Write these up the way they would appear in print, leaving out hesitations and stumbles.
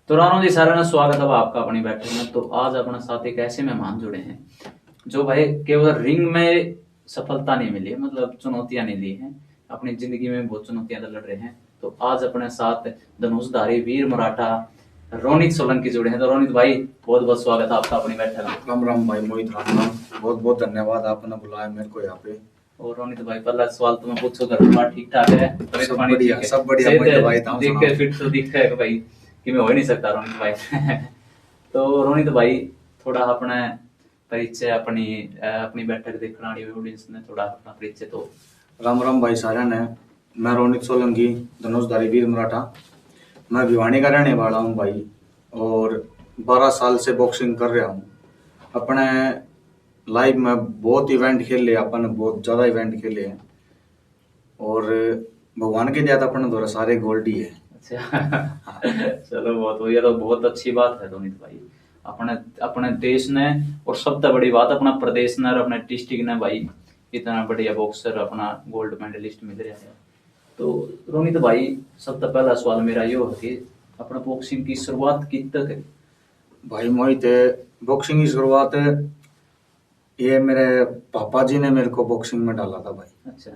तो रानू जी, सारा ना स्वागत है आपका अपनी बैठक में। तो आज अपने साथ एक ऐसे मेहमान जुड़े हैं जो भाई केवल रिंग में सफलता नहीं मिली है, मतलब चुनौतियां नहीं ली हैं, अपनी जिंदगी में बहुत चुनौतियां तो लड़ रहे हैं। तो आज अपने साथ धनुषधारी वीर मराठा रोनित सोलंकी जुड़े हैं। तो रोनित भाई, बहुत बहुत स्वागत है आपका अपनी बैठक में। राम राम भाई मोहित, राम राम। बहुत बहुत धन्यवाद, आपने बुलाया मेरे को यहाँ पे। और रोनित भाई, पहला सवाल तो मैं पूछो, घर परिवार ठीक ठाक है? सब बढ़िया, सब बढ़िया मोहित भाई। देख के फिट तो दिखता है भाई कि मैं हो ही नहीं सकता रोनित भाई। तो रोनित भाई, थोड़ा अपना परिचय, अपनी अपनी बैठक देखने वाली ऑडियंस ने थोड़ा अपना परिचय तो। राम राम भाई सारा ने। मैं रोनित सोलंकी, धनुषधारी वीर मराठा। मैं भिवानी का रहने वाला हूँ भाई, और 12 साल से बॉक्सिंग कर रहा हूँ। अपने लाइफ में बहुत इवेंट खेले, अपन बहुत ज़्यादा इवेंट खेले हैं, और भगवान के दया अपन द्वारा सारे गोल्ड ही है। अच्छा। चलो, बहुत बढ़िया। तो बहुत अच्छी बात है रोनित भाई। अपने अपने देश ने, और सबसे बड़ी बात अपना प्रदेश ने और अपने डिस्ट्रिक्ट ने भाई, इतना बढ़िया बॉक्सर अपना गोल्ड मेडलिस्ट मिल रहा है। तो रोनित भाई, सबसे पहला सवाल मेरा ये है कि अपना बॉक्सिंग की शुरुआत कित तक है? भाई मोहित, बॉक्सिंग की शुरुआत ये मेरे पापा जी ने मेरे को बॉक्सिंग में डाला था भाई। अच्छा।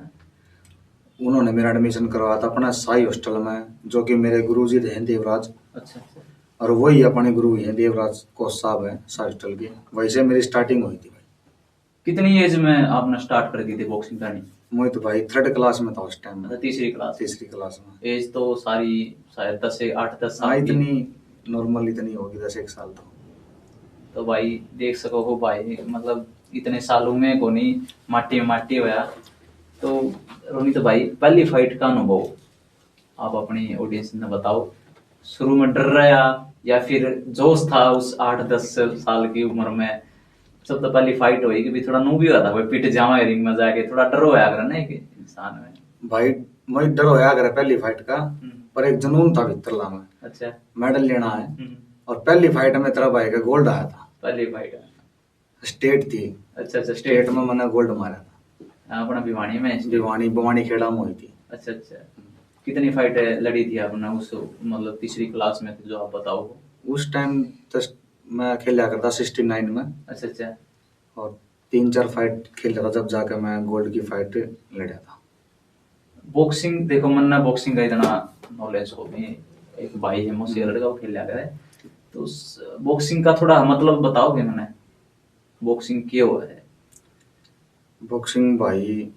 उन्होंने मेरा एडमिशन करवाया था अपना साई हॉस्टल में, जो कि मेरे गुरुजी थे देवराज। अच्छा अच्छा। और वही अपने गुरु हैं, देवराज कोच साहब है साई हॉस्टल के। वैसे मेरी स्टार्टिंग हुई थी भाई। कितनी एज में आपने स्टार्ट कर दी थी बॉक्सिंग करनी? मोहित भाई 3rd क्लास में था उस टाइम में। तीसरी क्लास? तीसरी क्लास में। एज तो सारी शायद 10 से 8-10 हाँ, साल की। इतनी नॉर्मल इतनी होगी, 10 साल तो भाई देख सको हो भाई, मतलब इतने सालों में को नहीं माटी माटी होया। तो रोनित भाई, पहली फाइट का अनुभव आप अपनी ऑडियंस ने बताओ। शुरू में डर रहा या फिर जोश था उस 8-10 साल की उम्र में? सबसे पहली फाइट हुई कि भी थोड़ा नू भी हुआ था भाई, पिट जावा रिंग में जाके, थोड़ा डर होया अगर ना एक इंसान में। भाई। मोहित डर होया अगर पहली फाइट का, पर एक जुनून था भीतर में। अच्छा। मेडल लेना है। और पहली फाइट में तेरा भाई का गोल्ड आया था। पहली फाइट स्टेट थी। अच्छा अच्छा। स्टेट में मैंने गोल्ड मारा था। अपना भिवानी में? भिवानी खेड़ा में हुई थी। अच्छा अच्छा। कितनी फाइट लड़ी थी आपने उस, मतलब तीसरी क्लास में जो आप बताओ? उस टाइम तो मैं खेला करता 69 में। अच्छा अच्छा। और 3-4 फाइट खेल रहा था, जब जाकर मैं गोल्ड की फाइट लड़ा था। बॉक्सिंग देखो, मन ना बॉक्सिंग का इतना नॉलेज हो भी, एक भाई है मुझसे लड़का, वो खेल करे। तो बॉक्सिंग का थोड़ा मतलब बताओगे मैंने, बॉक्सिंग क्यों है? बॉक्सिंग भाई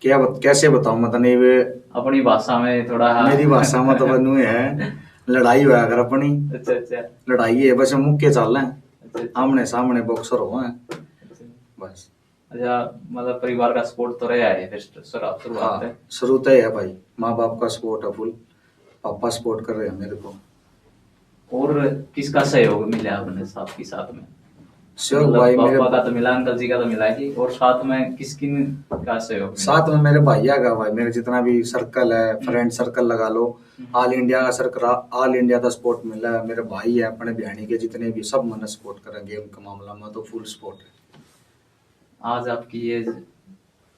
कैसे बताऊं मैं तने वे। अपनी भाषा में थोड़ा। मेरी भाषा में तो बनू है, लड़ाई हुआ अगर अपनी। अच्छा अच्छा। लड़ाई है बस, मुक्के चाल हैं, अच्छा आमने सामने बॉक्सर हो हैं अच्छा। बस। अच्छा, मतलब परिवार का सपोर्ट तो रहा है फिर शुरुआत हाँ, में? शुरू तो है भाई, माँ बाप का सपोर्ट है फुल। पापा सपोर्ट कर रहे हैं मेरे को। और किसका सहयोग मिला अपने साथ के साथ में? सहयोग मतलब भाई मेरे पापा का तो मिला, अंकल जी का तो मिला ही, और साथ में किसकी का सहयोग मिला? साथ में मेरे भैया का भाई, मेरे जितना भी सर्कल है, फ्रेंड सर्कल लगा लो, ऑल इंडिया का सर्कल, ऑल इंडिया का सपोर्ट मिला है। मेरे भाई है अपने बिहानी के जितने भी, सब मैंने सपोर्ट करा गेम का मामला में, तो फुल सपोर्ट है। आज आपकी एज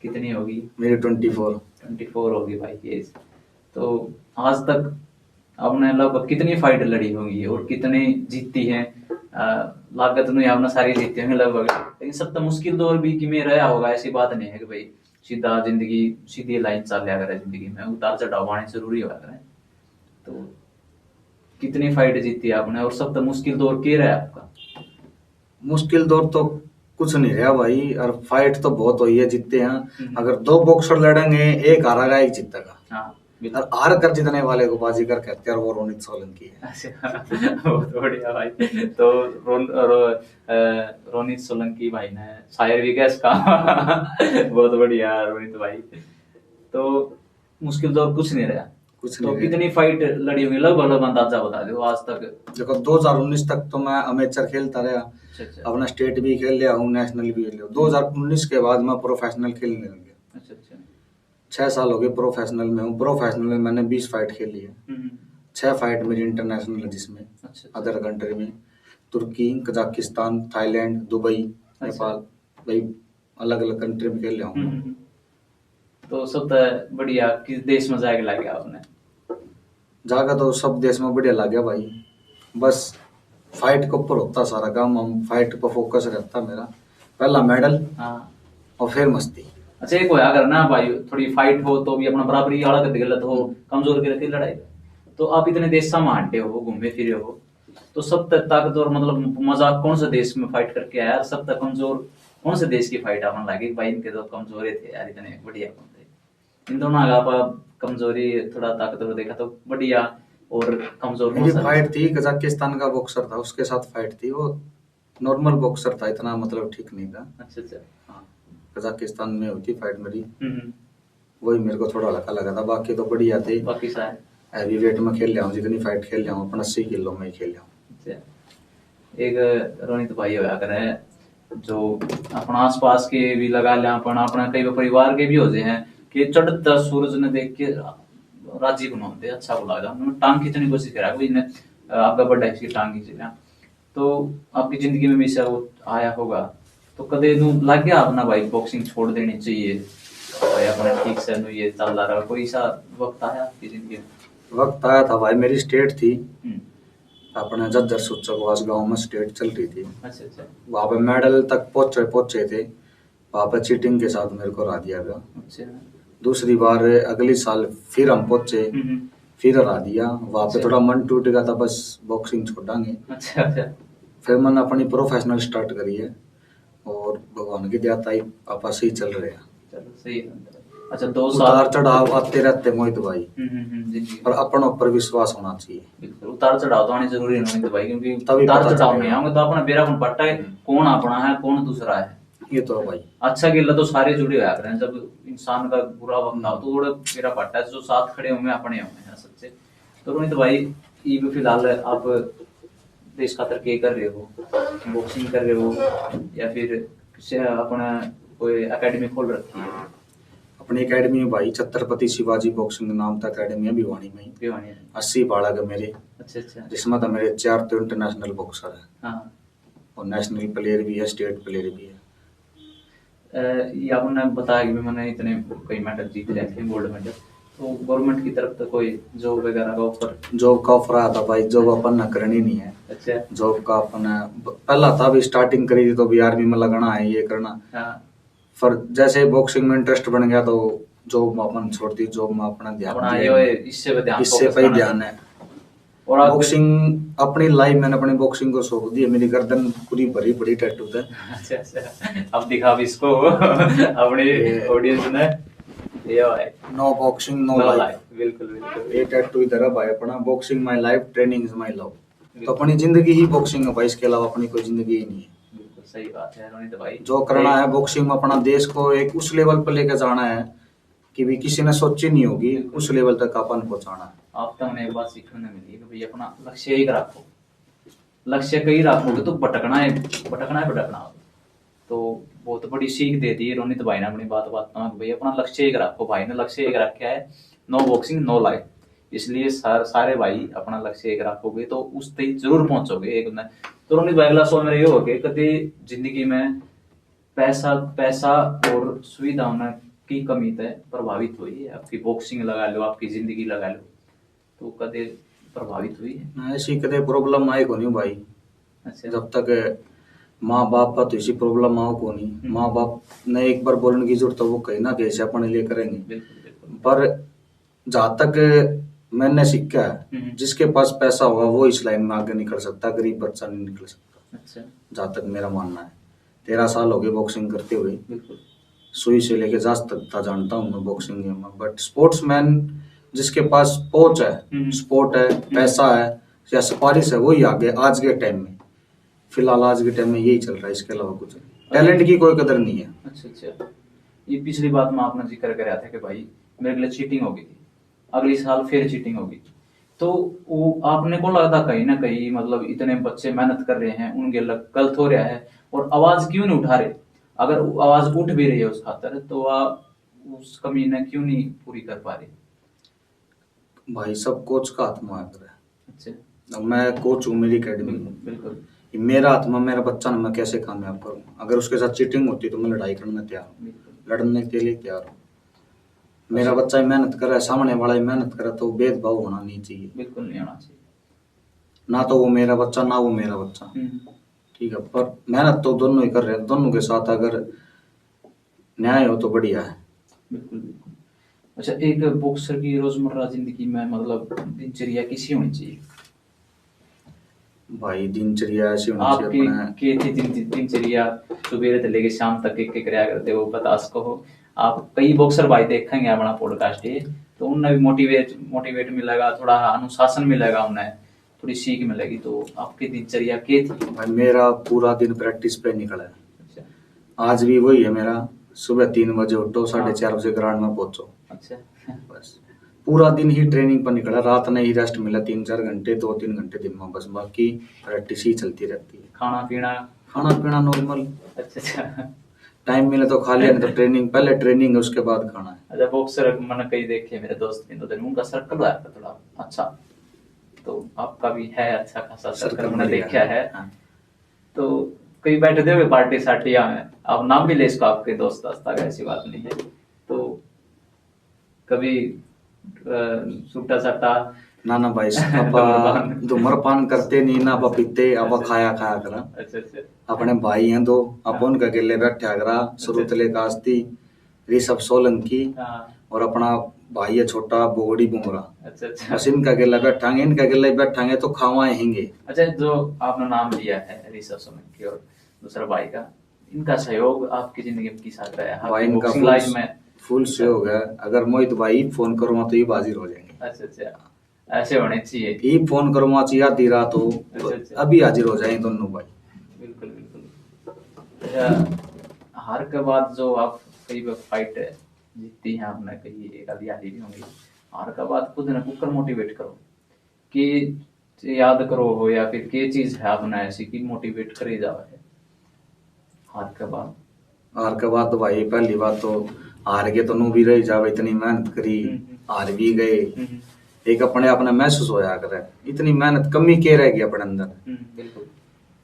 कितनी होगी? मेरी 24। 24 होगी भाई की एज। तो आज तक आपने लगभग कितनी फाइट लड़ी होंगी और कितनी जीती हैं? लागत नहीं आपने सारी जीती होंगी लगभग, लेकिन सबसे मुश्किल दौर भी कि में रहा होगा। ऐसी बात नहीं है कि भाई सीधा जिंदगी सीधी लाइन चल रहा करे, जिंदगी में उतार चढ़ाव आने जरूरी होगा करे। तो कितनी फाइट जीती आपने और सबसे मुश्किल दौर क्या रहा आपका? मुश्किल दौर तो कुछ नहीं रहा भाई, और फाइट तो बहुत हुई है, जीतते हैं। अगर 2 बॉक्सर लड़ेंगे, एक हारेगा एक जीतेगा। हाँ, और हार कर जीतने वाले को बाजीगर कहते हैं, और वो रोनित सोलंकी है। अच्छा। बहुत बढ़िया भाई। तो रोनित सोलंकी भाई ने शायर भी गैस का। बहुत बढ़िया रोनित भाई। तो मुश्किल दौर कुछ नहीं रहा। कुछ तो नहीं कितनी फाइट लड़ी होंगी लगभग अंदाजा बता दो आज तक? देखो 2019 तक तो मैं अमेचर खेलता रहा। अच्छा अच्छा। अपना स्टेट भी खेल लिया हूँ, नेशनल भी खेल लिया। 2019 के बाद मैं प्रोफेशनल खेलने लग गया। अच्छा अच्छा। 6 साल हो गए प्रोफेशनल में हूँ। प्रोफेशनल में मैंने 20 फाइट खेली है। 6 फाइट मेरी इंटरनेशनल है, जिसमें अच्छा। अदर कंट्री में तुर्की, कजाकिस्तान, थाईलैंड, दुबई, नेपाल, भाई अलग अलग कंट्री में खेल लिया हूँ। तो सबसे बढ़िया किस देश में जाके लगे आपने? जागा तो सब देश में बढ़िया लग गया भाई। बस फाइट के ऊपर होता सारा काम, हम फाइट पर फोकस रहता मेरा, पहला मेडल हाँ। और फिर मस्ती। अच्छा एक होया करना भाई, थोड़ी फाइट हो तो भी अपना बराबरी वाला कर गलत हो, कमजोर के रहती लड़ाई। तो आप इतने देश में हांटे हो, घूमे फिरे हो, तो सब तक ताकतवर मतलब मजाक कौन सा देश में फाइट करके आया, सब तक कमजोर कौन से देश की फाइट आपने लगी भाई इनके तो कमजोर थे यार, इतने बढ़िया कौन थे इन दोनों आप कमजोरी थोड़ा ताकतवर देखा तो बढ़िया, और कमजोर कौन मेरी सा? फाइट थी कजाकिस्तान का बॉक्सर था, उसके साथ फाइट थी। वो नॉर्मल बॉक्सर था, इतना मतलब ठीक नहीं था। अच्छा अच्छा। हाँ, कजाकिस्तान में हुई थी फाइट मेरी, हम्म। वही मेरे को थोड़ा हल्का लगा था, बाकी तो बढ़िया थे। बाकी सारे हैवी वेट में खेल लिया हूँ, जितनी फाइट खेल लिया हूँ अपन 80 किलो में ही खेल लिया हूँ। अच्छा। एक रोनित भाई होया करे जो अपना आसपास के भी लगा लिया, अपन अपना कई परिवार के भी हो जाए हैं कि चढ़ता सूरज ने देख के राजी बनाते अच्छा को लगा उन्होंने टांग खींचने की कोशिश करा कोई ने आपका बड़ा इसकी टांग खींच लिया, तो आपकी जिंदगी में भी ऐसा वो आया होगा, तो कदे नू लग गया अपना भाई बॉक्सिंग छोड़ देनी चाहिए भाई अपना ठीक से नू ये चल रहा, कोई सा वक्त आया आपकी जिंदगी में? वक्त आया था भाई, मेरी स्टेट थी हम्म। अपने जज्जर सुचकवास गांव में, स्टेट चल रही थी। अच्छा अच्छा। वहां पे मेडल तक पहुंचे थे, वहां पे चीटिंग के साथ मेरे को हरा दिया गया। अच्छा। दूसरी बार अगली साल फिर हम पहुंचे, हम्म। फिर हरा दिया। वहां पे अच्छा। थोड़ा मन टूट गया था, बस बॉक्सिंग छोड़ांगे। अच्छा अच्छा। फिर मैंने अपनी प्रोफेशनल स्टार्ट करी है, और भगवान की दया ताई आपा सही चल रहे हैं। चलो सही है। अच्छा 2 साल उतार चढ़ाव आते रहते मोहित भाई, जिंदगी पर में। अपन ऊपर विश्वास होना चाहिए। बिल्कुल उतार चढ़ाव तो आने जरूरी है नहीं तो भाई, क्योंकि तभी उतार पता चढ़ाव चलेगा। नहीं आऊंगे तो अपना बेरा कौन पट्टा है, कौन अपना है कौन दूसरा है। ये तो है भाई। अच्छा गिल्ला तो सारे जुड़े हुआ करें, जब इंसान का बुरा वक्त ना हो तो थोड़ा मेरा पट्टा है, जो साथ खड़े होंगे अपने होंगे हैं सच्चे। तो रोहित भाई ये भी फिलहाल आप देश खातर के कर रहे हो, बॉक्सिंग कर रहे हो या फिर किसी अपना कोई एकेडमी खोल रखी है? अपनी एकेडमी में भाई छत्रपति शिवाजी बॉक्सिंग नाम का एकेडमी है भिवानी में ही। भिवानी। 80 बालक है मेरे, अच्छा अच्छा। जिसमें तो मेरे 4 तो इंटरनेशनल बॉक्सर है, हाँ। और नेशनल प्लेयर भी है, स्टेट प्लेयर भी है। ये आपने बताया कि भी मैंने इतने कई मेडल जीत रहे थे, गोल्ड मेडल, तो गवर्नमेंट की तरफ से कोई जॉब वगैरह का ऑफर? जॉब का ऑफर आया था भाई, जॉब अपन ने करनी नहीं है। अच्छा। जॉब का अपन पहला था, भी स्टार्टिंग करी थी तो भी आर्मी में लगना है, ये करना। हाँ। पर जैसे बॉक्सिंग में इंटरेस्ट बन गया तो जॉब में अपन छोड़ दी, जॉब में अपना ध्यान अपना दिया। ये इससे पे ध्यान इससे focus पे ही करना ध्यान चाहिए। है। और आप बॉक्सिंग अपनी लाइफ मैंने अपनी बॉक्सिंग को सौंप दी है। मेरी गर्दन पूरी भरी पड़ी टैटू है। अच्छा अच्छा, अब दिखा भी इसको अपनी ऑडियंस ने, ये भाई no boxing no no life. Life, बिल्कुल बिल्कुल। ये टैटू इधर है भाई अपना, boxing my life, training is my love. तो अपनी जिंदगी ही बॉक्सिंग है भाई, इसके अलावा अपनी कोई जिंदगी ही नहीं है। बिल्कुल सही बात है रोनित भाई। जो करना है बॉक्सिंग में, अपना देश को एक उस लेवल पर लेकर जाना है कि भी किसी ने सोची नहीं होगी, उस लेवल तक अपन पहुंचाना है। आप तो उन्हें एक बात सीखने मिली कि भाई अपना लक्ष्य एक रखो, लक्ष्य कहीं रखोगे तो भटकना है भटकना है भटकना। तो बहुत बड़ी सीख दे दी रोनित भाई ने अपनी बात में कि भाई अपना लक्ष्य एक रखो। भाई ने लक्ष्य एक रखा है, नो बॉक्सिंग नो लाइफ, इसलिए सारे भाई अपना लक्ष्य एक रखोगे तो उस तक जरूर पहुंचोगे एक दिन। तो रोनित भाई अगला सवाल मेरा ये हो गया, कभी जिंदगी में पैसा पैसा और सुविधाओं में की कमी से प्रभावित हुई है? आपकी बॉक्सिंग लगा लो, आपकी जिंदगी लगा लो, तो कदे प्रभावित हुई है? ऐसी कदे प्रॉब्लम आए को नहीं भाई। अच्छा। जब तक माँ बाप का तो इसी प्रॉब्लम आओ को नहीं। माँ बाप ने एक बार बोलने की जरूरत है, वो कहीं ना कहीं से अपने लिए करेंगे। बिल्कुल बिल्कुल। पर जहाँ तक मैंने सीखा है, जिसके पास पैसा होगा वो इस लाइन में आगे निकल सकता, गरीब बच्चा नहीं निकल सकता। अच्छा। जहाँ तक मेरा मानना है। 13 साल हो गए बॉक्सिंग करते हुए, बिल्कुल। सुई से लेके जास तक था जानता हूँ मैं बॉक्सिंग गेम में। बट स्पोर्ट्समैन जिसके पास पहुंच है, स्पोर्ट है, पैसा है या सिफारिश है, वही आगे आज के टाइम में। फिलहाल आज के टाइम में यही चल रहा है, इसके अलावा कुछ टैलेंट की कोई कदर नहीं है। अच्छा अच्छा। ये पिछली बात में आपने जिक्र कराया था कि भाई मेरे लिए चीटिंग हो गई थी, अगली साल फिर चीटिंग होगी, तो वो आपने को लगता कहीं ना कहीं मतलब इतने बच्चे मेहनत कर रहे हैं उनके गलत हो रहा है और आवाज क्यों नहीं उठा रहे? अगर आवाज उठ भी रही है उस खातर तो आप उस कमी ने क्यों नहीं पूरी कर पा रहे? भाई सब कोच का हाथ में आकर है। अच्छा। अब मैं कोच हूँ, मेरी अकेडमी बिल्कुल बिल्कुल। ये मेरा हाथ में, मेरा बच्चा ना मैं कैसे कामयाब करूँ। अगर उसके साथ चीटिंग होती तो मैं लड़ाई करने तैयार हूँ, बिल्कुल। लड़ने के लिए तैयार हूँ। मेरा बच्चा ही मेहनत कर रहा है, सामने वाला ही मेहनत कर रहा है, तो भेदभाव होना नहीं चाहिए। बिल्कुल नहीं होना चाहिए। ना तो वो मेरा बच्चा ना वो मेरा बच्चा, ठीक है, पर मेहनत तो दोनों ही कर रहे हैं, दोनों के साथ अगर न्याय हो तो बढ़िया है। बिल्कुल बिल्कुल। अच्छा, एक बॉक्सर की रोजमर्रा जिंदगी में मतलब दिनचर्या कैसी होनी चाहिए? भाई दिनचर्या ऐसी होनी चाहिए आपकी अपने। के थी दिनचर्या सुबह से लेके शाम तक एक क्या करते हो बता सको हो? आप कई बॉक्सर भाई देखेंगे अपना पॉडकास्ट ये, तो उन्हें भी मोटिवेट मिलेगा, थोड़ा अनुशासन मिलेगा, उन्हें थोड़ी सीख मिलेगी। तो आपकी दिनचर्या क्या थी? भाई मेरा पूरा दिन प्रैक्टिस पे निकला है। अच्छा आज भी वही है मेरा, सुबह 3 बजे उठो, हाँ। 4:30 बजे ग्राउंड में पहुंचो, अच्छा बस पूरा दिन ही ट्रेनिंग पर निकला। रात में ही रेस्ट मिला 3-4 घंटे, 2-3 घंटे दिन में, बस बाकी प्रैक्टिस ही चलती रहती है। खाना पीना? खाना पीना नॉर्मल, अच्छा अच्छा। टाइम मिले तो खा लिया, नहीं तो ट्रेनिंग, पहले ट्रेनिंग है उसके बाद खाना है। अच्छा, बॉक्सर मैंने कई देखे मेरे दोस्त के, तो उनका सर्कल है थोड़ा अच्छा, तो आपका भी है अच्छा खासा सर्कल मैंने देखा है। हाँ। तो कई बैठे हुए पार्टी सार्टिया में, आप नाम भी ले इसको, आपके दोस्त दास्ता का, ऐसी बात नहीं है। तो कभी सूटा साटा? ना ना भाई, आप धूम्रपान करते नहीं ना, आप पीते, आप खाया खाया करा। अच्छा अच्छा। अपने भाई हैं दो, आप उनका गिले बैठा करा, सरुतले कास्ती, ऋषभ सोलंकी, हाँ। और अपना भाई है छोटा बोगड़ी बुमरा, अच्छा अच्छा। बस इनका गिला बैठांगे, इनका गिला बैठांगे तो खावाएंगे। अच्छा, जो आपने नाम लिया है ऋषभ सोलंकी और दूसरा भाई का, इनका सहयोग आपकी जिंदगी में किस आता है, भाई आपकी इनका बॉक्सिंग लाइफ में? फुल सहयोग है। अगर मोहित भाई फोन करूँगा तो ये हाजिर हो जाएंगे। अच्छा अच्छा, ऐसे होने चाहिए। ये फोन करूँगा चाहिए आधी रात हो तो अच्छा, अच्छा। अभी हाजिर हो जाएंगे दोनों भाई। बिल्कुल बिल्कुल। अच्छा, हार के बाद जो आप कई बार फाइट जीतती हैं आपने, कई एक आधी हारी भी होंगी, हार के बाद खुद न खुद कर मोटिवेट करो कि याद करो हो, या फिर के चीज है आपने ऐसी कि मोटिवेट करे जाओ है हार के बाद? हार के बाद तो भाई पहली बात तो हार के तो नू भी रह जावे, इतनी मेहनत करी, हार भी गए, एक अपने अपने महसूस होया करे इतनी मेहनत कमी के रहेगी अपने अंदर। बिल्कुल।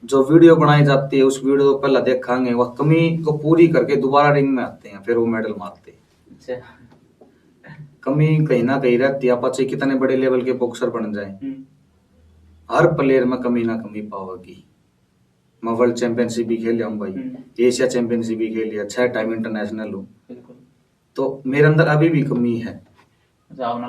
जो वीडियो बनाई जाती है उस वीडियो को पहले देखेंगे, वह कमी को पूरी करके दोबारा रिंग में आते हैं, फिर वो मेडल मारते हैं। अच्छा। कमी कहीं ना कहीं रहती है, आप चाहे कितने बड़े लेवल के बॉक्सर बन जाए, हर प्लेयर में कमी ना कमी पाओगी। मैं वर्ल्ड चैंपियनशिप भी खेल लिया हूँ भाई, एशिया चैंपियनशिप भी खेल लिया, 6 टाइम इंटरनेशनल हूँ, बिल्कुल। तो मेरे अंदर अभी भी कमी है। अच्छा, आपने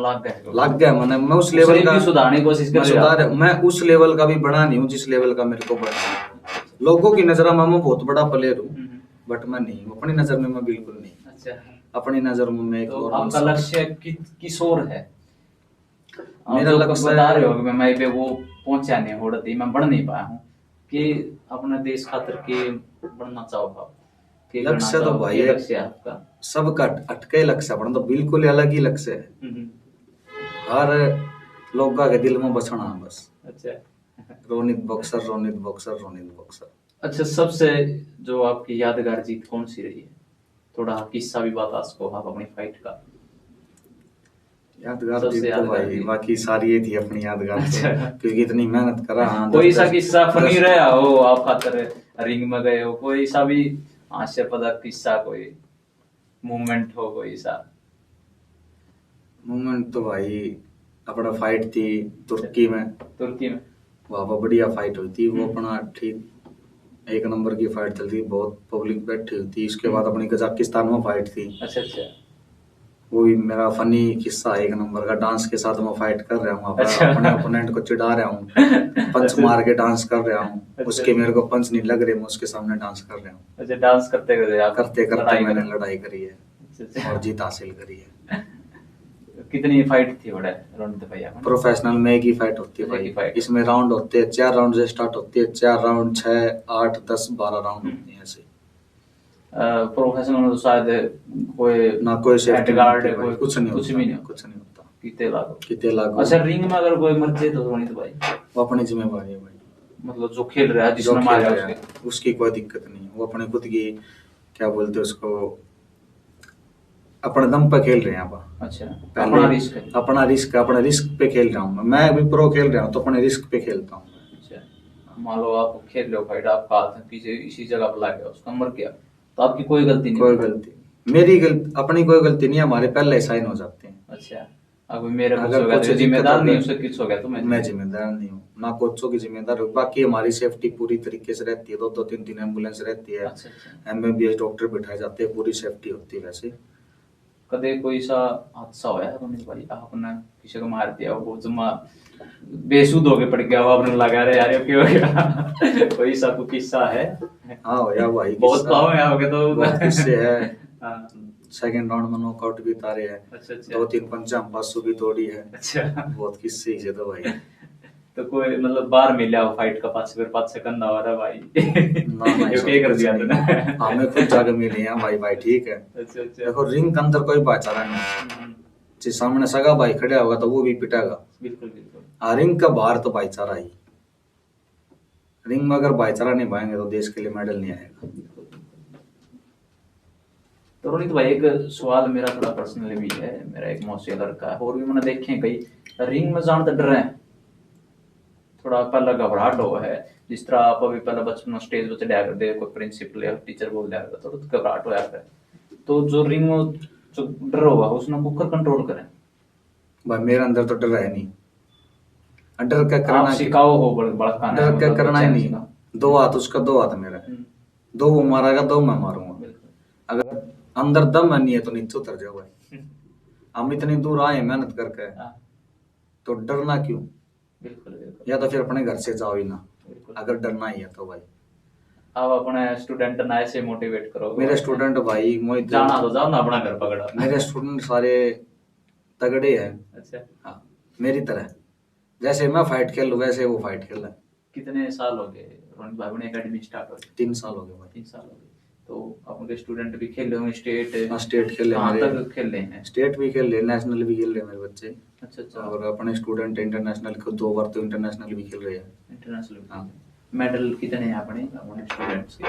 लग गया मैंने, मैं उस लेवल का सुधारने की कोशिश कर रहे हो? मैं उस लेवल का भी बना नहीं हूँ जिस लेवल का मेरे को बढ़ना है। लोगों की नजर में मैं बहुत बड़ा प्लेयर हूँ, बट मैं नहीं हूँ, अपनी नजर में मैं बिल्कुल नहीं। अच्छा, अपनी नजर में मैं एक तो नॉर्मल आपका लक्ष्य किस ओर है? मेरा जो लक्ष्य बता रहे हो कि मैं पे वो पहुंचा नहीं, होड़ती मैं बढ़ नहीं पाया हूँ, कि अपने देश खातिर के बढ़ना चाहोगे आप? लक्ष्य तो भाई लक्ष्य है आपका? सबका अटके लक्ष्य अपना तो बिल्कुल अलग ही लक्ष्य है। हर लोग के दिल में बसना बस। अच्छा। Ronit boxer, Ronit boxer, Ronit boxer. अच्छा, सबसे जो आपकी यादगार जीत कौन सी रही है? थोड़ा किस्सा भी बता सको आप अपनी फाइट का। यादगार जीत तो भाई बाकी सारी ये थी अपनी यादगार। अच्छा। क्योंकि इतनी मेहनत करा। हाँ, कोई सा किस्सा फनी रहा हो आप खातर, रिंग में गए हो, कोई सा भी हास्यपद किस्सा, कोई मूवमेंट हो कोई सा? मूवमेंट तो भाई अपना फाइट थी तुर्की में। तुर्की में वहाँ पर बढ़िया फाइट हुई थी, वो अपना ठीक 1 नंबर की फाइट चलती, बहुत पब्लिक बैठी हुई थी। इसके बाद अपनी कजाकिस्तान में फाइट थी। अच्छा अच्छा। वो भी मेरा फनी किस्सा 1 नंबर का, डांस के साथ मैं फाइट कर रहा हूँ। अच्छा। अपने ओपोनेंट को चिढ़ा रहा हूँ, पंच मार के डांस कर रहा हूँ। अच्छा। उसके मेरे को पंच नहीं लग रहे, मैं उसके सामने डांस कर रहा हूँ। अच्छा, डांस करते करते मैंने लड़ाई करी है। अच्छा। और जीत हासिल करी है। कितनी फाइट थी बड़ा रोनित भैया? प्रोफेशनल में एक ही फाइट होती है भाई। इसमें राउंड होते हैं 4 राउंड से स्टार्ट होती है, 4 राउंड, 6, 8, 10, 12 राउंड होते हैं ऐसे। प्रोफेशनल में तो शायद कोई ना कोई सेफ्टी गार्ड, कुछ नहीं होता। किते लागो। अच्छा, रिंग में अगर कोई मर जाए तो रोनित भाई वो अपनी जिम्मेवारी है भाई। मतलब जो खेल रहा है, जिसने मारा उसकी कोई दिक्कत नहीं, वो अपने खुद की क्या बोलते हैं उसको, अपने दम पे खेल रहे हैं आप। अच्छा, अपना रिस्क पे खेल रहा हूँ मैं भी प्रो खेल रहा हूँ तो अपने रिस्क पे खेलता हूँ। अच्छा, मान लो आप खेल रहे हो फाइट, आपका हाथ पीछे इसी जगह पर लग गया, उसका मर गया, तो आपकी कोई गलती नहीं? कोई गलती। अपनी कोई गलती नहीं, हमारे पहले साइन हो जाते हैं। अच्छा, अब मेरे कुछ अगर हो गया कुछ तो जिम्मेदार दिक्कत नहीं हो उससे कुछ हो गया तो मैं जिम्मेदार नहीं हूँ, ना कोचों की जिम्मेदार हूँ। बाकी हमारी सेफ्टी पूरी तरीके से रहती है, 2-2 3-3 एम्बुलेंस रहती है, अच्छा अच्छा। MBBS डॉक्टर बिठाए जाते हैं, पूरी सेफ्टी होती है। वैसे कदे कोई सा हादसा होया है रोनित भाई, आपने किसी को मार दिया वो जमा बेसुध होके पड़ गया वो, आपने लगा रहे यार ये क्यों हो गया कोई सा कोई किस्सा है? हाँ होया भाई, बहुत कम है आपके तो। बहुत किस्से है। हाँ, सेकंड राउंड में नॉकआउट भी तारे हैं, अच्छा अच्छा 2-3 पंचा पासू भी तोड़ी है। अच्छा। बहुत किस्से ही से तो भाई। तो कोई मतलब बाहर मिला हो फाइट का 5 सेकंड आ रहा भाई। ना ना ये ऐसा क्या तो कर कुछ दिया नहीं तूने? है, हमें खुद जाके मिले हैं भाई। भाई ठीक है, अच्छा अच्छा। देखो रिंग के अंदर कोई भाईचारा नहीं है। हम्म, जिस सामने सगा भाई खड़ा होगा तो वो भी पिटेगा। बिल्कुल बिल्कुल। रिंग का बाहर तो भाईचारा ही। रिंग में अगर भाईचारा नहीं पाएंगे तो देश के लिए मेडल नहीं आएगा। तो रोनित भाई एक सवाल मेरा थोड़ा पर्सनली भी है, मेरा एक मौसी का लड़का है और भी मैंने देखे हैं कई रिंग में जान तो डर रहे हैं, थोड़ा पहला घबराहट हो है, जिस तरह आप अभी पहले बचपन में स्टेज पे चढ़ा कर दे कोई प्रिंसिपल या टीचर बोल दिया तो घबराहट हो जाता है, तो जो रिंग में जो डर होगा उसने कुकर कंट्रोल करें। भाई मेरे अंदर तो डर है नहीं, डर क्या करना आप है? सिखाओ हो भड़काना है, डर क्या मतलब करना बच्चे ही ने नहीं। सिखा। 2 हाथ उसका, 2 हाथ मेरा। हम्म, 2 वो मारेगा, 2 मैं मारूंगा। बिल्कुल। अगर अंदर दम है नहीं है तो नीचे उतर जाओ भाई। हम इतनी दूर आए मेहनत करके, हाँ, तो डरना क्यों? बिल्कुल बिल्कुल या तो फिर अपने घर से जाओ ही ना, बिल्कुल। अगर डरना ही है तो भाई। आप अपने स्टूडेंट ना ऐसे मोटिवेट करो, मेरे स्टूडेंट भाई मोहित, जाना तो जाओ ना अपना घर पकड़ा। मेरे स्टूडेंट सारे तगड़े हैं। अच्छा, हाँ, मेरी तरह। जैसे मैं फाइट खेल लूं वैसे वो फाइट खेल रहा है। कितने साल हो गए रोनित भाई ने एकेडमी स्टार्ट हो? 3 साल हो गए भाई। 3 साल हो गए। तो अपने स्टूडेंट भी खेले होंगे स्टेट? हाँ, स्टेट खेले कहाँ मेरे। तक खेले हैं? स्टेट भी खेल रहे, नेशनल भी खेल रहे मेरे बच्चे। अच्छा अच्छा। और अपने स्टूडेंट इंटरनेशनल को 2 बार तो इंटरनेशनल भी खेल रहे हैं। इंटरनेशनल हाँ, मेडल कितने हैं अपने अपने स्टूडेंट्स के?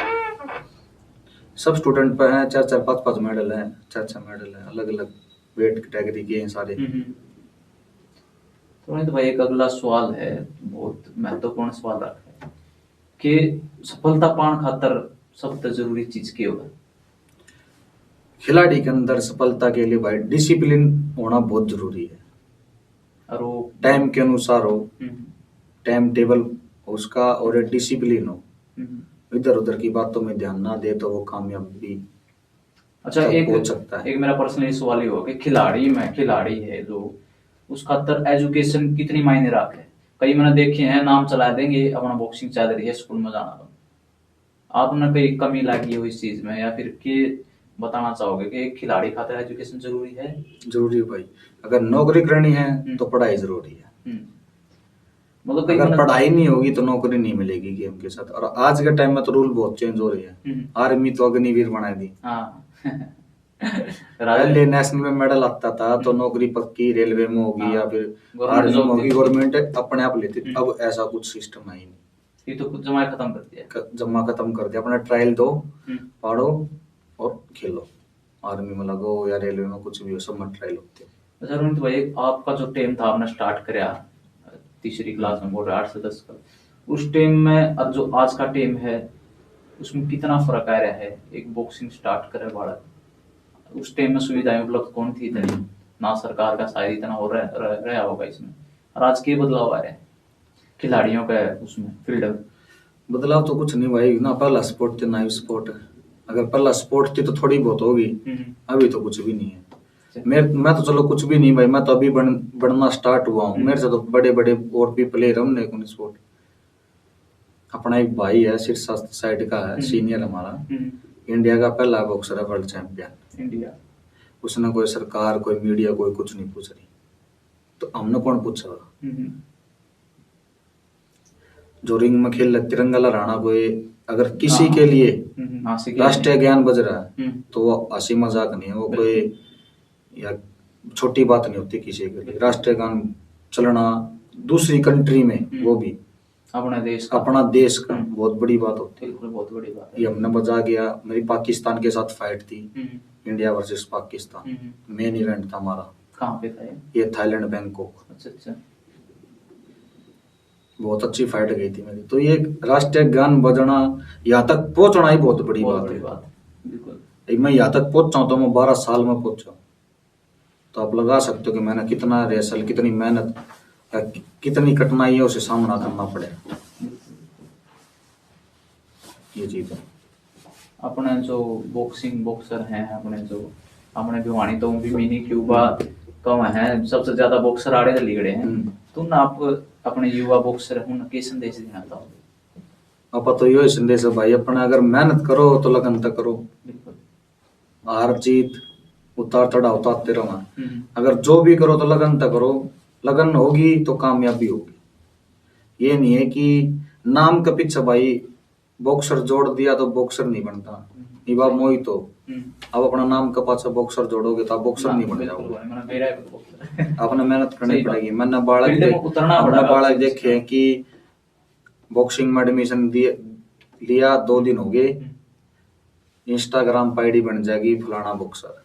सब स्टूडेंट पे हैं 4-4 5-5 मेडल हैं, 4-4 मेडल हैं, अलग अलग वेट कैटेगरी के हैं सारे। तो रोनित भाई एक अगला सवाल है, बहुत महत्वपूर्ण सवाल रखा है कि सफलता पाने खातर सबसे जरूरी चीज क्या होगा? खिलाड़ी के अंदर सफलता के लिए भाई डिसिप्लिन होना बहुत जरूरी है। और वो टाइम के अनुसार हो, हम्म, टाइम टेबल उसका, और डिसिप्लिन हो। हम्म। इधर उधर की बातों में ध्यान ना दे तो वो कामयाबी अच्छा, तक एक पहुंच सकता है। एक मेरा पर्सनली सवाल ही होगा कि खिलाड़ी है जो उस खातर एजुकेशन कितनी मायने रखे? कई मैंने देखे हैं नाम चला देंगे अपना बॉक्सिंग चल रही है स्कूल में जाना, तो आपने कोई कमी लगी हो इस चीज में या फिर के बताना चाहोगे कि एक खिलाड़ी खातर एजुकेशन जरूरी है? जरूरी है भाई। अगर नौकरी करनी है तो पढ़ाई जरूरी है। मतलब कई अगर मैंने पढ़ाई नहीं होगी तो नौकरी नहीं मिलेगी गेम के साथ। और आज के टाइम में तो रूल बहुत चेंज हो रही है। आर्मी तो अग्निवीर बना दी। हाँ पहले नेशनल में मेडल आता था तो नौकरी पक्की रेलवे में होगी या फिर गवर्नमेंट आर्मी में जॉब होगी, थी। गवर्नमेंट अपने आप लेती थी। अब ऐसा कुछ सिस्टम है ही नहीं। ये तो कुछ जमा खत्म कर दिया। जमा खत्म कर दिया। अपना ट्रायल दो, हम्म, पढ़ो और खेलो। आर्मी में लगो या रेलवे में, कुछ भी हो, सब में ट्रायल होते हैं। अच्छा रोनित भाई आपका जो टाइम था आपने स्टार्ट कराया तीसरी क्लास में बोल रहे 8 से 10 का, उस टाइम में और जो आज का टाइम है उसमें कितना फर्क आ रहा है? एक बॉक्सिंग स्टार्ट करे बालक, उस टाइम में सुविधाएं उपलब्ध कौन थी इतनी, ना सरकार का शायद इतना हो रहा होगा इसमें, और आज के बदलाव आ रहे हैं खिलाड़ियों का उसमें फील्ड में? बदलाव तो कुछ नहीं भाई, ना पहला स्पोर्ट थी ना ही स्पोर्ट है। अगर पहला स्पोर्ट थी तो थोड़ी बहुत होगी, अभी तो कुछ भी नहीं है। मैं तो चलो कुछ भी नहीं भाई, मैं तो अभी बढ़ना स्टार्ट हुआ हूँ। मेरे से तो बड़े बड़े और भी प्लेयर हमने कौन स्पोर्ट। अपना एक भाई है सिरसा साइड का है, सीनियर हमारा, इंडिया का पहला बॉक्सर है, वर्ल्ड चैंपियन इंडिया। उसने कोई सरकार कोई मीडिया कोई कुछ नहीं पूछ रही, तो हमने कौन पूछा? जो रिंग में खेल तिरंगा लहराना कोई अगर किसी के लिए राष्ट्रीय ज्ञान बज रहा है तो वो हंसी मजाक नहीं है, वो कोई या छोटी बात नहीं होती किसी के लिए। राष्ट्रीय गान चलना दूसरी कंट्री में, वो भी अपना देश का बहुत बड़ी बात होती है। बहुत बड़ी बात है। ये हमने बजा गया। मेरी पाकिस्तान के साथ फाइट थी, India versus Pakistan, main event था हमारा। कहाँ पे था ये थाईलैंड बैंकॉक। अच्छा अच्छा। बहुत अच्छी फाइट गई थी मेरी। तो ये राष्ट्रीय गान बजना यहाँ तक पहुंचना ही बहुत बड़ी बात है। बिल्कुल। मैं यहाँ तक पहुंचा हूं तो मैं 12 साल में पहुंचा हूं। तो आप लगा सकते हो कि मैंने कितना रेसल, कितनी मेहनत, कितनी कठिनाइयों से सामना करना पड़े, ये चीज है। अपने जो बॉक्सिंग बॉक्सर हैं, अपने भिवानी तो भी मिनी क्यूबा कम है, सबसे ज्यादा बॉक्सर आड़े लिगड़े हैं। तो ना आप अपने युवा बॉक्सर हैं उनके संदेश देना चाहोगे? आप तो यो संदेश है भाई, अपना अगर मेहनत करो तो लगन तक करो। बिल्कुल। हार जीत उतार चढ़ाव तो आते रहना, अगर जो भी करो तो लगन तक करो, लगन होगी तो कामयाबी होगी। ये नहीं है कि नाम के पीछे भाई बॉक्सर जोड़ दिया तो बॉक्सर नहीं बनता, ये बात मोही तो अब अपना नाम के पास बॉक्सर जोड़ोगे तो आप बॉक्सर नहीं बन जाओगे। अपने मेहनत करनी पड़ेगी। मैंने बालक देखे कि बॉक्सिंग में एडमिशन लिया 2 दिन हो गए, इंस्टाग्राम पर आईडी बन जाएगी फलाना बॉक्सर,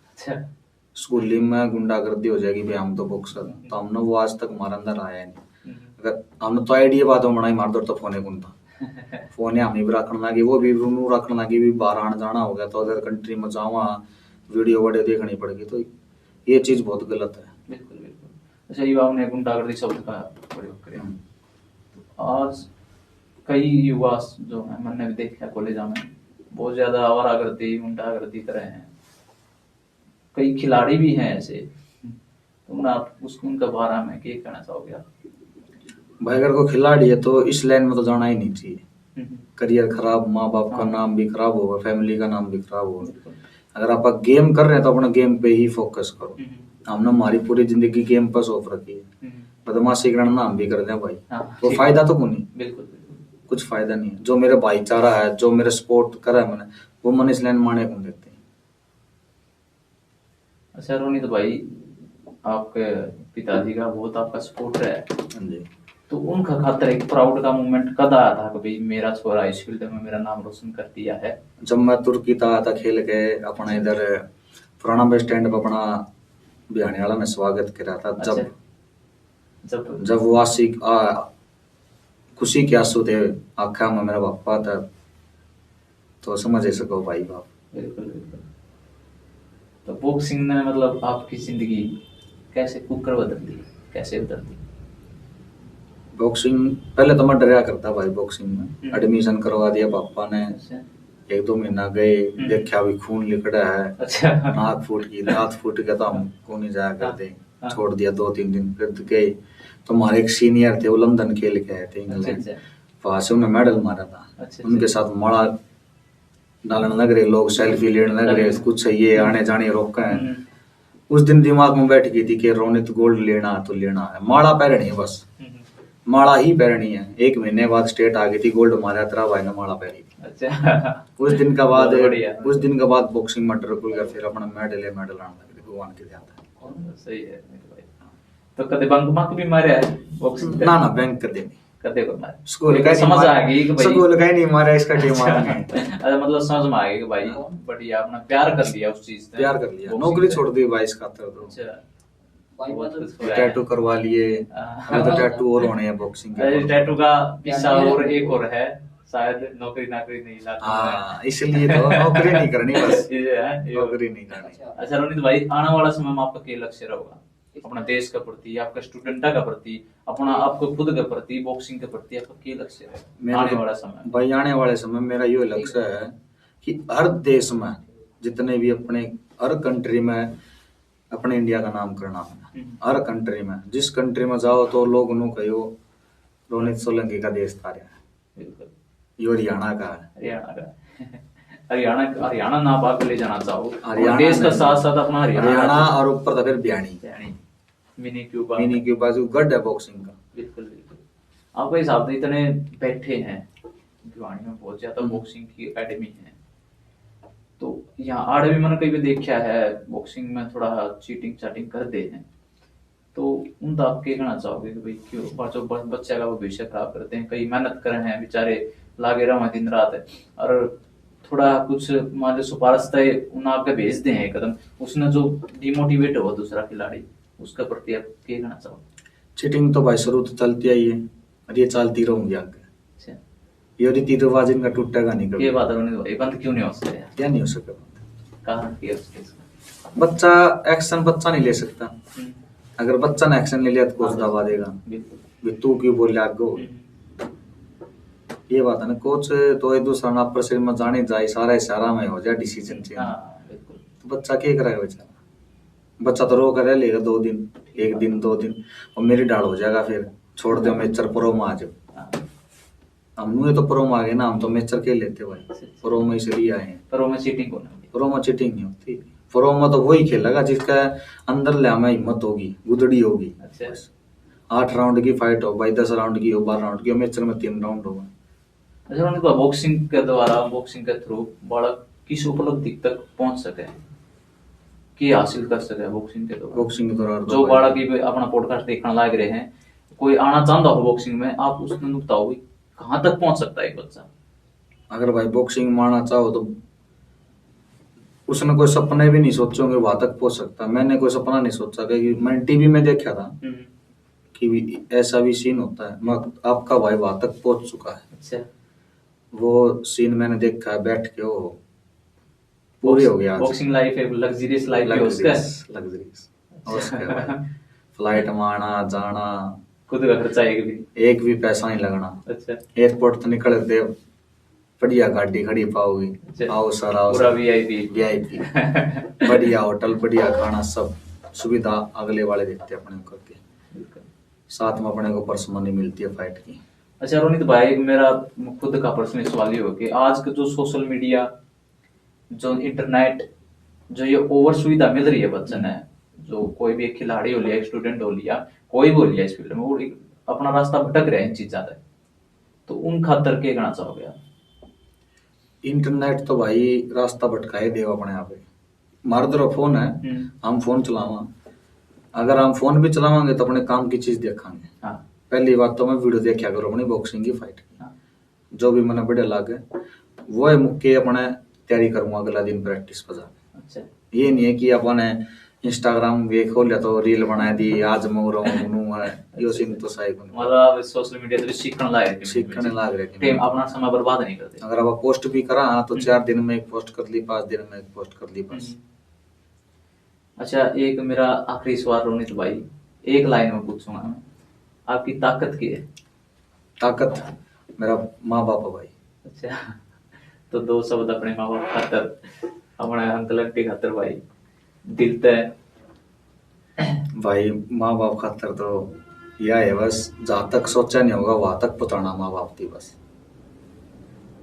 स्कूली में गुंडागर्दी हो जाएगी भाई हम तो बॉक्सर। तो हमने वो आज तक हमारे अंदर आया नहीं। अगर हमने तो आईडी बात बनाई मार दो तो फोन कौन था, फोन हम भी रखने लगे, वो भी रखने लगे भी बाहर आने जाना हो गया तो अदर कंट्री में जावा वीडियो देखनी पड़ेगी, तो ये चीज बहुत गलत है। बिल्कुल बिल्कुल। अच्छा, युवा ने गुंडागर्दी शब्द का प्रयोग किया। आज कई युवा जो है मैंने भी देखा कॉलेज में बहुत ज्यादा आवारागर्दी गुंडागर्दी कर रहे हैं, कई खिलाड़ी भी हैं ऐसे, तो आप उसको उनका बारे में क्या कहना चाहोगे आप? भाई अगर कोई खिलाड़ी है तो इस लाइन में तो जाना ही नहीं चाहिए। करियर खराब, माँ बाप का नाम भी खराब होगा, फैमिली का नाम भी खराब होगा। अगर आप गेम कर रहे हैं तो अपना गेम पे ही फोकस करो। हमने हमारी पूरी जिंदगी गेम पर सौंप रखी है, बदमाशी करना हम भी कर दें भाई, तो फायदा तो नहीं। बिल्कुल कुछ फायदा नहीं है। जो मेरे भाईचारा है, जो मेरे सपोर्ट करा है मैंने, वो मन इस लाइन माने कौन देते हैं। अच्छा रोनित भाई, आपके पिताजी का बहुत आपका सपोर्ट है जी, तो उनका खातर एक प्राउड का मोमेंट कद आया था कि भाई मेरा छोरा इस फील्ड में मेरा नाम रोशन कर दिया है? जब मैं तुर्की था खेल के अपना इधर पुराना बस स्टैंड पर अपना बिहानी वाला में स्वागत करा था। जब वो आशिक खुशी के आंसू थे आँखा में मेरा पापा था, तो समझ सको भाई बाप। बिल्कुल बिल्कुल। तो बॉक्सिंग ने मतलब आपकी जिंदगी कैसे कुकर बदल दी, कैसे बदल दी? बॉक्सिंग पहले तो मैं डरा करता भाई, बॉक्सिंग में एडमिशन करवा दिया पापा ने। 1-2 महीना गए, देखा भी खून लिखड़ा है। अच्छा। नाक फूट गई, दांत फूट गया, तो हम को नहीं जाया करते, छोड़ दिया 2-3 दिन। फिर गए तो हमारे एक सीनियर थे, वो लंदन खेल के आए थे इंग्लैंड, वहां से उन्हें मेडल मारा था। उनके साथ माड़ा डालने लग रहे लोग, सेल्फी लेने लग रहे, कुछ ये आने जाने रोका है। उस दिन दिमाग में बैठ गई थी कि रोनित गोल्ड लेना तो लेना है, माड़ा पहननी है, बस माड़ा ही पहननी है। 1 महीने बाद स्टेट आ गई थी, गोल्ड मारा, तेरा भाई ने माड़ा पहनी थी। अच्छा। उस दिन का बाद बॉक्सिंग में डर खुल गया, फिर अपना मेडल आने लगे, भगवान के ध्यान। सही है भाई। तो कदे बंक मक भी मारे है बॉक्सिंग? ना बैंक कदे नहीं, कदे को मारे स्कूल का समझ आ गई कि भाई स्कूल का ही नहीं मारा, इसका टीम मारा है। अच्छा, मतलब समझ में आ गई कि भाई बढ़िया अपना प्यार कर लिया उस चीज से, प्यार कर लिया, नौकरी छोड़ दी भाई इस खातिर। तो अच्छा, टैटू करवा लिए, अभी तो टैटू और होने हैं बॉक्सिंग के। टैटू का पिस्सा और एक और है, शायद नौकरी नहीं लाता। हाँ, इसलिए तो नौकरी नहीं करनी, बस नौकरी नहीं करनी। अच्छा रोनित भाई, आने वाला समय में आपका क्या लक्ष्य रहेगा अपना देश के प्रति, आपका स्टूडेंटा का प्रति, अपना आपको खुद के प्रति, बॉक्सिंग के प्रति आपका क्या लक्ष्य है आने वाला समय? भाई आने वाले समय मेरा ये लक्ष्य है कि हर देश में, जितने भी अपने हर कंट्री में अपने इंडिया का नाम करना है। हर कंट्री में, जिस कंट्री में जाओ तो लोग उन्होंने कहो रोनित सोलंकी का देश था, ये हरियाणा का है। हरियाणा ना बात ले जाना चाहो, देश का साथ साथ अपना हरियाणा और ऊपर तो फिर बिहानी मिनी क्यूबा जो गढ़ है बॉक्सिंग का। बिल्कुल बिल्कुल। आपके हिसाब से इतने बैठे हैं भिवानी में, बहुत ज्यादा बॉक्सिंग की एकेडमी है, तो यहाँ आड़े भी मैंने कई भी देखा है बॉक्सिंग में थोड़ा चीटिंग चाटिंग कर दे हैं, तो उन तो आप क्या कहना चाहोगे कि भाई क्यों जो बच्चे का भविष्य खराब करते हैं? कई मेहनत कर रहे हैं बेचारे, लागे रहा दिन रात, और थोड़ा कुछ मान लो सिफारिश उन्हें आपके भेज दे हैं कदम, उसने जो डिमोटिवेट हो दूसरा खिलाड़ी, उसका प्रति आप क्या कहना चाहोगे? चीटिंग तो भाई शुरू तो चलती आई है और ये चलती रहूंगी आगे। ये रीति रिवाज इनका टूटेगा नहीं कभी। ये बात है भाई, बंद क्यों नहीं हो सकता? क्या नहीं हो सकेगा? कारण क्या है उसके इसका? बच्चा एक्शन बच्चा नहीं ले सकता। हम्म, अगर बच्चा ने एक्शन ले लिया तो कोच हाँ, दबा देगा, बिल्कुल। भी तू क्यों बोल रहा आगो। ये बात है ना, कोच तो एक दूसरा ना अपर शरीर में जाने जाए, सारा इशारा में हो जाए डिसीजन चेंज। हाँ बिल्कुल। तो बच्चा क्या करेगा बेचारा? बच्चा तो रो कर रह लेगा 2 दिन, 1 दिन 2 दिन, और मेरी डाल हो जाएगा, फिर छोड़ दो मेचर प्रो में आ जाओ। हाँ, हम नुए तो प्रो में आ गए ना, हम तो मेचर के लेते भाई, प्रो में इसलिए आए हैं। पर वो में चीटिंग होना है। प्रो में चीटिंग नहीं होती, प्रो में तो वही खेलेगा जिसका अंदर ले हमें हिम्मत होगी, गुदड़ी होगी। अच्छा। बस 8 राउंड की फाइट हो भाई, 10 राउंड की हो, 12 राउंड की हो, मेचर में 3 राउंड होगा। अच्छा, उन्होंने कहा बॉक्सिंग के द्वारा, बॉक्सिंग के थ्रू बालक किस उपलब्धि तक पहुंच सके, की हासिल कर सके बॉक्सिंग के द्वारा? बॉक्सिंग के दौरान जो बालक भी अपना पॉडकास्ट देखने लाग रहे हैं, कोई आना चाहता हो बॉक्सिंग में, आप उसने बताओ भी कहाँ तक पहुंच सकता है एक बच्चा? अगर भाई बॉक्सिंग मारना चाहो तो उसने कोई सपने भी नहीं सोचे होंगे वहां तक पहुंच सकता। मैंने कोई सपना नहीं सोचा, क्योंकि मैंने टीवी में देखा था कि ऐसा भी सीन होता है, आपका भाई वहां तक पहुंच चुका है। अच्छा। वो सीन मैंने देखा है बैठ के, वो पूरी हो गया। बॉक्सिंग लाइफ एक लग्जरियस लाइफ है उसका। लग्जरीज उसके भाई फ्लाइट में आना जाना, खुद का खर्चा एक भी पैसा नहीं लगना। अच्छा। एयरपोर्ट तो निकल दे, बढ़िया गाड़ी खड़ी पाओगी, अच्छा। आओ सर आओ पूरा सर, वीआईपी। वीआईपी बढ़िया होटल, बढ़िया खाना, सब सुविधा अगले वाले देते हैं अपने को करके, साथ में अपने को पर्स मनी मिलती है फाइट की। अच्छा रोनित भाई, मेरा खुद का पर्सनल सवाल ये हो कि आज का जो सोशल मीडिया, जो इंटरनेट, जो ये ओवर सुविधा मिल रही है बच्चन है, जो कोई भी एक खिलाड़ी हो लिया, एक स्टूडेंट हो लिया, कोई भी हो लिया इस फील्ड में, वो अपना रास्ता भटक रहे हैं इन चीज ज्यादा, तो उन खातर के कहना चाहोगे आप? इंटरनेट तो भाई रास्ता भटकाए देगा अपने आप ही। हमारे तरफ फोन है, हम फोन चलावा, अगर हम फोन भी चलावांगे तो अपने काम की चीज देखांगे। हाँ। पहली बात तो मैं वीडियो देखा करूँ अपनी बॉक्सिंग की फाइट की, हाँ। जो भी मैंने बढ़िया लागे वो है मुक्के अपने तैयारी करूंगा अगला दिन प्रैक्टिस पर जाके। अच्छा। ये नहीं है कि अपने इंस्टाग्राम भी खोल लिया तो रील बना दी, आज मैं रहूं है, यो सीन तो सही को नहीं। मतलब सोशल मीडिया से सीखने लाग रहे टाइम अपना समय बर्बाद नहीं करते। अगर आप पोस्ट भी करा तो 4 दिन में एक पोस्ट कर ली, 5 दिन में एक पोस्ट कर ली बस। अच्छा, एक मेरा आखिरी सवाल रोनित भाई, एक लाइन में पूछूंगा मैं, आपकी ताकत की है? ताकत मेरा माँ बाप है भाई। अच्छा, तो 2 शब्द अपने माँ बाप खातर, अपने अंकल आंटी खातर भाई, दिल तय। भाई माँ बाप खातर तो यह है बस, जहाँ तक सोचा नहीं होगा वहां तक पहुंचाना माँ बाप थी बस।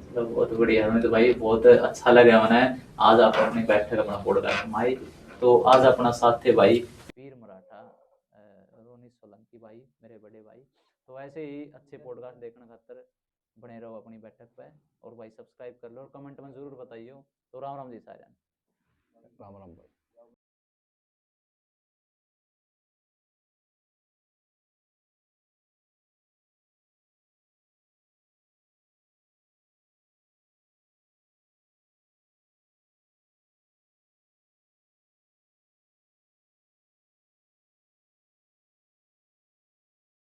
मतलब बहुत बढ़िया रोनित भाई, बहुत अच्छा लगा मैंने आज आप अपनी बैठक अपना पॉडकास्ट में आई। तो आज अपना साथ थे भाई वीर मराठा, रोनित सोलंकी भाई, मेरे बड़े भाई। तो ऐसे ही अच्छे पॉडकास्ट देखने खातर बने रहो अपनी बैठक पे, और भाई सब्सक्राइब कर लो और कमेंट में जरूर बताइए। तो राम राम जी सारे। राम राम भाई।